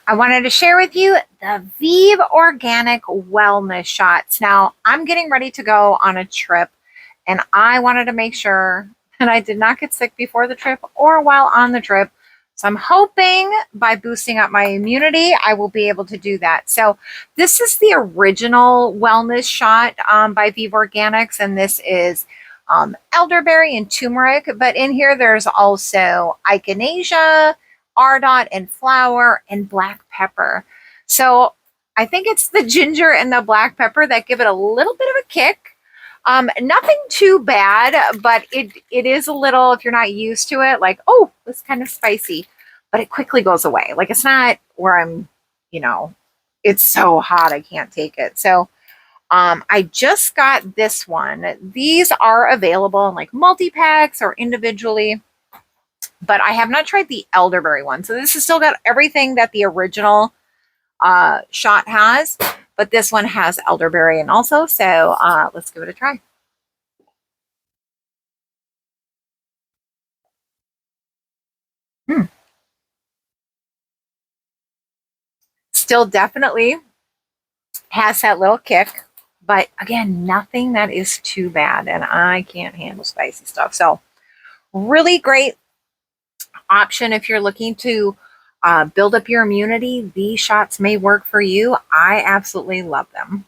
I wanted to share with you the Vive Organic Wellness Shots. Now, I'm getting ready to go on a trip, and I wanted to make sure that I did not get sick before the trip or while on the trip. So I'm hoping by boosting up my immunity, I will be able to do that. So this is the original wellness shot by Vive Organics, and this is elderberry and turmeric. But in here, there's also echinacea, ardot and flower, and black pepper. So I think it's the ginger and the black pepper that give it a little bit of a kick. Nothing too bad, but it is a little, if you're not used to it, like, oh, it's kind of spicy, but it quickly goes away. Like, it's not where it's so hot I can't take it. So I just got this one. These are available in like multi-packs or individually, but I have not tried the elderberry one. So this has still got everything that the original shot has, but this one has elderberry and also. So let's give it a try. Still definitely has that little kick, but again, nothing that is too bad. And I can't handle spicy stuff. So really great option if you're looking to build up your immunity. These shots may work for you. I absolutely love them.